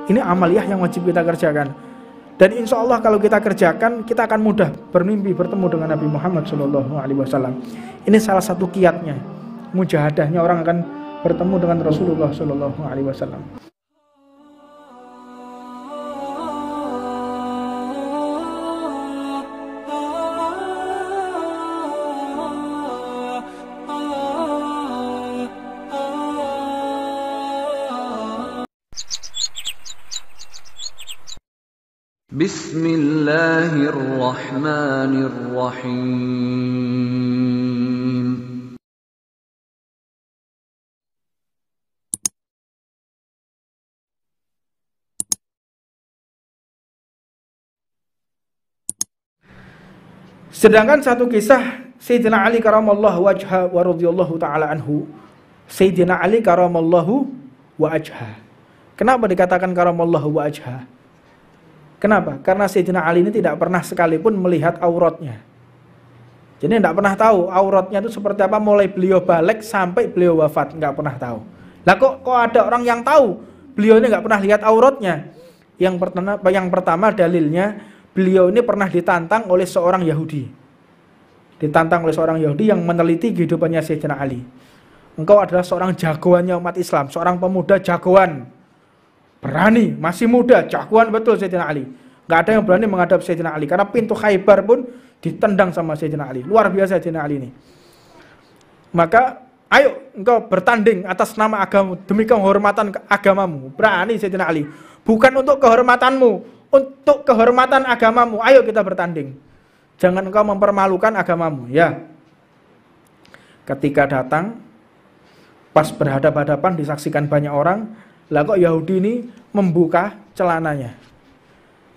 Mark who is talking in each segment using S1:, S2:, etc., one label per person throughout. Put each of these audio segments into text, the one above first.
S1: Ini amaliyah yang wajib kita kerjakan. Dan insya Allah kalau kita kerjakan, kita akan mudah bermimpi bertemu dengan Nabi Muhammad SAW. Ini salah satu kiatnya, mujahadahnya orang akan bertemu dengan Rasulullah SAW.
S2: Bismillahirrahmanirrahim.
S1: Sedangkan satu kisah Sayyidina Ali karamallahu wajha wa radhiyallahu ta'ala anhu. Sayyidina Ali karamallahu wajha. Kenapa dikatakan karamallahu wajha? Kenapa? Karena Sayyidina Ali ini tidak pernah sekalipun melihat auratnya. Jadi tidak pernah tahu auratnya itu seperti apa mulai beliau balik sampai beliau wafat, nggak pernah tahu. Lah kok ada orang yang tahu beliau ini nggak pernah lihat auratnya? Yang pertama dalilnya, beliau ini pernah ditantang oleh seorang Yahudi. Ditantang oleh seorang Yahudi yang meneliti kehidupannya Sayyidina Ali. Engkau adalah seorang jagoannya umat Islam, seorang pemuda jagoan. Berani, masih muda, jagoan betul Sayyidina Ali. Gak ada yang berani menghadap Sayyidina Ali. Karena pintu Khaybar pun ditendang sama Sayyidina Ali. Luar biasa Sayyidina Ali ini. Maka, ayo engkau bertanding atas nama agamamu, demi kehormatan agamamu. Berani Sayyidina Ali. Bukan untuk kehormatanmu, untuk kehormatan agamamu. Ayo kita bertanding. Jangan engkau mempermalukan agamamu. Ya. Ketika datang, pas berhadapan-hadapan disaksikan banyak orang, lah kok Yahudi ini membuka celananya.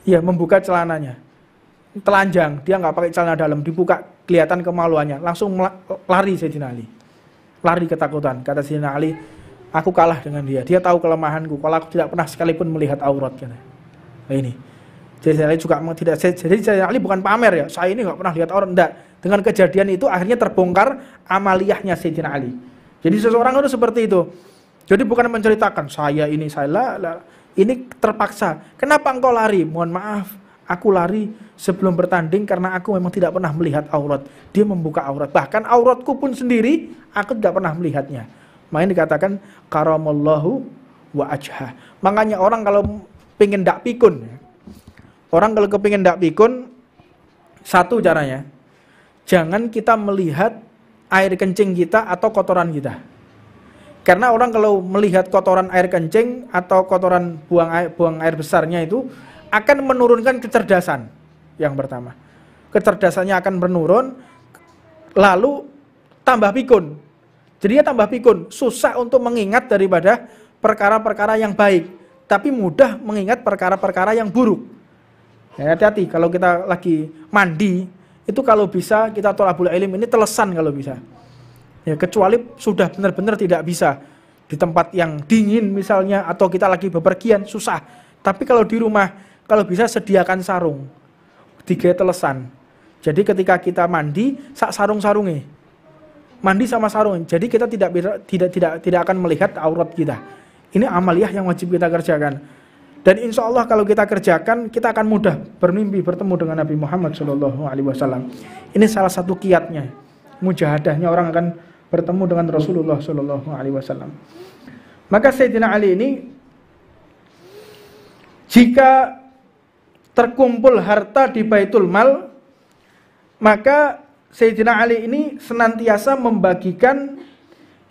S1: Iya, membuka celananya. Telanjang, dia nggak pakai celana dalam, dibuka, kelihatan kemaluannya. Langsung lari Sayyidina Ali. Lari ketakutan. Kata Sayyidina Ali, aku kalah dengan dia. Dia tahu kelemahanku. Kalau aku tidak pernah sekalipun melihat aurat. Nah, ini. Jadi Sayyidina Ali juga tidak. Jadi Sayyidina Ali bukan pamer ya. Saya ini nggak pernah lihat aurat. Enggak. Dengan kejadian itu akhirnya terbongkar amaliyahnya Sayyidina Ali. Jadi seseorang itu seperti itu. Jadi bukan menceritakan saya ini ini terpaksa. Kenapa engkau lari? Mohon maaf, aku lari sebelum bertanding karena aku memang tidak pernah melihat aurat. Dia membuka aurat. Bahkan auratku pun sendiri aku tidak pernah melihatnya. Makanya dikatakan karamallahu wa ajha. Makanya orang kalau pengen dak pikun, orang kalau kepingin dak pikun, satu caranya, jangan kita melihat air kencing kita atau kotoran kita. Karena orang kalau melihat kotoran air kencing atau kotoran buang air besarnya itu akan menurunkan kecerdasan. Yang pertama, kecerdasannya akan menurun, lalu tambah pikun. Jadi dia tambah pikun, susah untuk mengingat daripada perkara-perkara yang baik, tapi mudah mengingat perkara-perkara yang buruk. Ya, hati-hati kalau kita lagi mandi, itu kalau bisa kita thalabul ilm ini telesan kalau bisa. Ya, kecuali sudah benar-benar tidak bisa di tempat yang dingin misalnya, atau kita lagi bepergian susah. Tapi kalau di rumah, kalau bisa sediakan sarung, 3 telesan. Jadi ketika kita mandi, sak sarung-sarungnya, mandi sama sarung. Jadi kita tidak akan melihat aurat kita. Ini amaliyah yang wajib kita kerjakan. Dan insya Allah kalau kita kerjakan, kita akan mudah bermimpi bertemu dengan Nabi Muhammad SAW. Ini salah satu kiatnya, mujahadahnya orang akan bertemu dengan Rasulullah SAW. Maka Sayyidina Ali ini, jika terkumpul harta di Baitul Mal, maka Sayyidina Ali ini senantiasa membagikan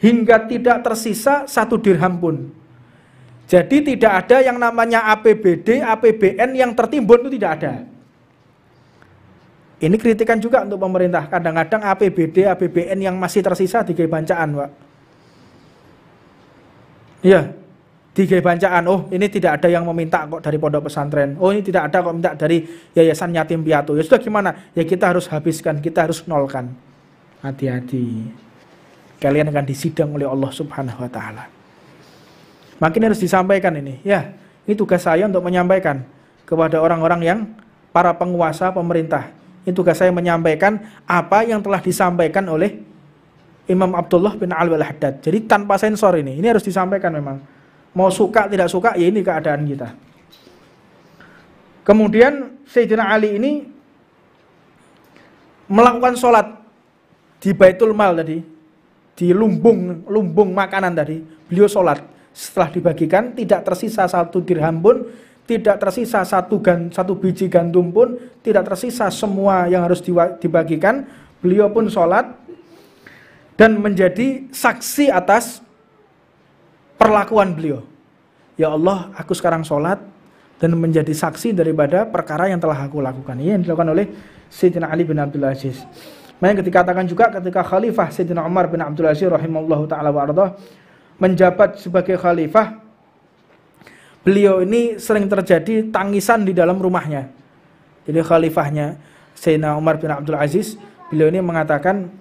S1: hingga tidak tersisa 1 dirham pun. Jadi tidak ada yang namanya APBD, APBN yang tertimbun, itu tidak ada. Ini kritikan juga untuk pemerintah. Kadang-kadang APBD, APBN yang masih tersisa digawe bancaan, Pak. Iya, digawe bancaan. Oh, ini tidak ada yang meminta kok dari pondok pesantren. Oh, ini tidak ada kok minta dari yayasan yatim piatu. Ya sudah gimana? Ya kita harus habiskan, kita harus nolkan. Hati-hati. Kalian akan disidang oleh Allah Subhanahu wa taala. Makin harus disampaikan ini. Ya, ini tugas saya untuk menyampaikan kepada orang-orang yang para penguasa pemerintah. Ini tugas saya menyampaikan apa yang telah disampaikan oleh Imam Abdullah bin Alwi al-Haddad. Jadi tanpa sensor ini harus disampaikan memang. Mau suka tidak suka, ya ini keadaan kita. Kemudian Sayyidina Ali ini melakukan sholat di Baitul Mal tadi, di lumbung makanan tadi. Beliau sholat, setelah dibagikan tidak tersisa 1 dirham pun, tidak tersisa satu biji gandum pun, tidak tersisa semua yang harus dibagikan. Beliau pun sholat dan menjadi saksi atas perlakuan beliau. Ya Allah, aku sekarang sholat dan menjadi saksi daripada perkara yang telah aku lakukan. Ini yang dilakukan oleh Sayyidina Ali bin Abdul Aziz. Makanya dikatakan juga ketika Khalifah Sayyidina Umar bin Abdul Aziz rahimahullahu ta'ala wa'ardah menjabat sebagai khalifah, beliau ini sering terjadi tangisan di dalam rumahnya. Jadi khalifahnya Sayyidina Umar bin Abdul Aziz, beliau ini mengatakan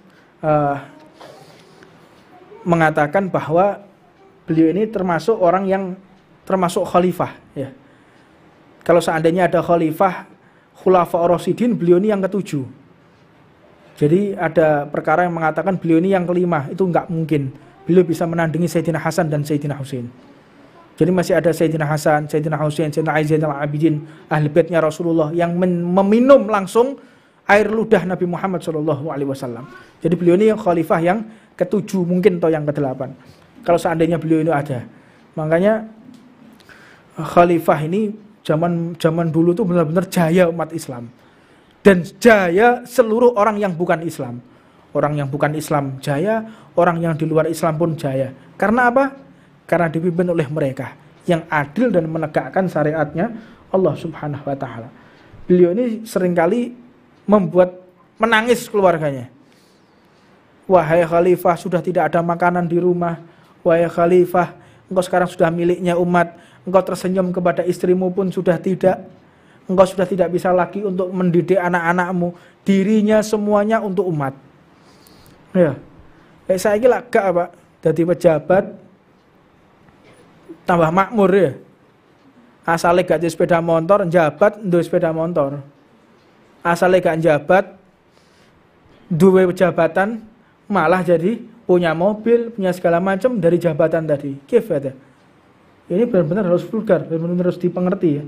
S1: bahwa beliau ini termasuk orang yang termasuk khalifah, ya. Kalau seandainya ada khalifah Khulafaur Rasyidin, beliau ini yang ke-7. Jadi ada perkara yang mengatakan beliau ini yang ke-5, itu enggak mungkin. Beliau bisa menandingi Sayyidina Hasan dan Sayyidina Husain. Jadi masih ada Sayyidina Hasan, Sayyidina Husain, Sayyidina Ali Zainal Abidin, ahli baitnya Rasulullah yang meminum langsung air ludah Nabi Muhammad SAW. Jadi beliau ini khalifah yang ke-7 mungkin atau yang ke-8. Kalau seandainya beliau ini ada. Makanya khalifah ini zaman dulu tuh benar-benar jaya umat Islam. Dan jaya seluruh orang yang bukan Islam. Orang yang bukan Islam jaya, orang yang di luar Islam pun jaya. Karena apa? Karena dipimpin oleh mereka yang adil dan menegakkan syariatnya Allah Subhanahu wa ta'ala. Beliau ini seringkali membuat menangis keluarganya. Wahai khalifah, sudah tidak ada makanan di rumah. Wahai khalifah, engkau sekarang sudah miliknya umat. Engkau tersenyum kepada istrimu pun sudah tidak. Engkau sudah tidak bisa lagi untuk mendidik anak-anakmu. Dirinya semuanya untuk umat. Ya, saya kira gak Pak, jadi pejabat tambah makmur ya. Asalnya gak di sepeda motor, jabat duwe sepeda motor. Asalnya gak jabat, duwe jabatan, malah jadi punya mobil, punya segala macam dari jabatan tadi. Gimana? Ini benar-benar harus vulgar, benar-benar harus dipengerti ya.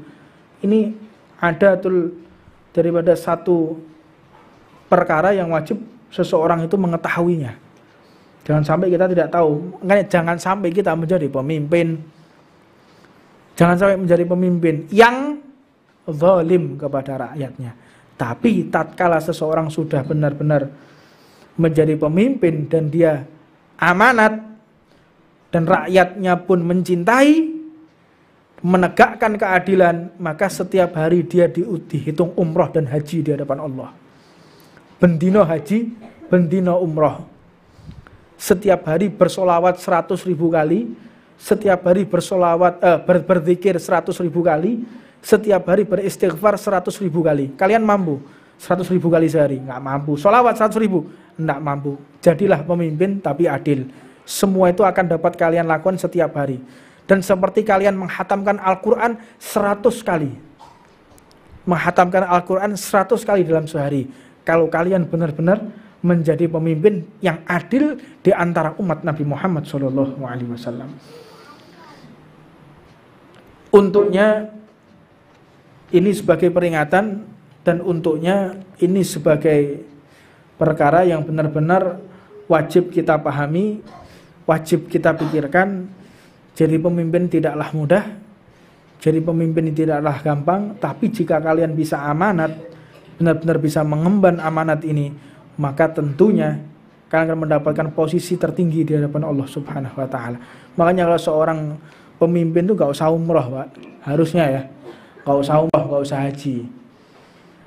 S1: Ini ada daripada satu perkara yang wajib seseorang itu mengetahuinya. Jangan sampai kita tidak tahu. Makanya jangan sampai kita menjadi pemimpin. Jangan sampai menjadi pemimpin yang zalim kepada rakyatnya. Tapi tatkala seseorang sudah benar-benar menjadi pemimpin dan dia amanat dan rakyatnya pun mencintai, menegakkan keadilan, maka setiap hari dia dihitung umroh dan haji di hadapan Allah. Bendino haji, bendino umroh. Setiap hari bersolawat 100.000 kali, setiap hari berzikir 100.000 kali, setiap hari beristighfar 100.000 kali. Kalian mampu 100.000 kali sehari? Nggak mampu. Solawat 100.000? Nggak mampu. Jadilah pemimpin tapi adil. Semua itu akan dapat kalian lakukan setiap hari. Dan seperti kalian menghatamkan Al-Quran 100 kali. Menghatamkan Al-Quran 100 kali dalam sehari. Kalau kalian benar-benar menjadi pemimpin yang adil di antara umat Nabi Muhammad SAW. Untuknya ini sebagai peringatan dan untuknya ini sebagai perkara yang benar-benar wajib kita pahami, wajib kita pikirkan. Jadi pemimpin tidaklah mudah, jadi pemimpin tidaklah gampang, tapi jika kalian bisa amanat, benar-benar bisa mengemban amanat ini, maka tentunya kalian akan mendapatkan posisi tertinggi di hadapan Allah Subhanahu wa ta'ala. Makanya kalau seorang pemimpin itu gak usah umroh Pak, harusnya ya, gak usah umroh, gak usah haji.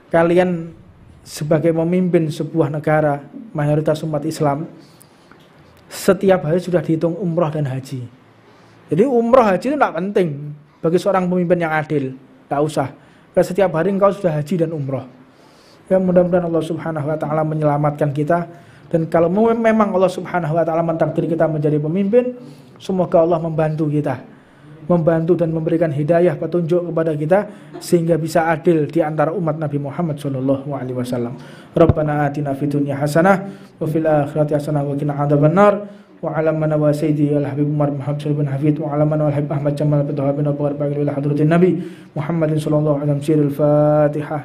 S1: Kalian sebagai pemimpin sebuah negara mayoritas umat Islam, setiap hari sudah dihitung umroh dan haji. Jadi umroh haji itu tidak penting bagi seorang pemimpin yang adil, tidak usah. Karena setiap hari engkau sudah haji dan umroh. Ya, mudah-mudahan Allah Subhanahu wa ta'ala menyelamatkan kita. Dan kalau memang Allah Subhanahu wa ta'ala mentakdir kita menjadi pemimpin, semoga Allah membantu kita, membantu dan memberikan hidayah petunjuk kepada kita sehingga bisa adil di antara umat Nabi Muhammad SAW. Rabbana atina fid dunya hasanah wa fil akhirati hasanah wa qina adzabannar. وعلى من وسيدي الحبيب عمر بن حفص بن حفيد وعلى من والحبيب أحمد جمال بن طه بن أبو بكر إلى حضرة النبي محمد صلى الله عليه وسلم. سير الفاتحة.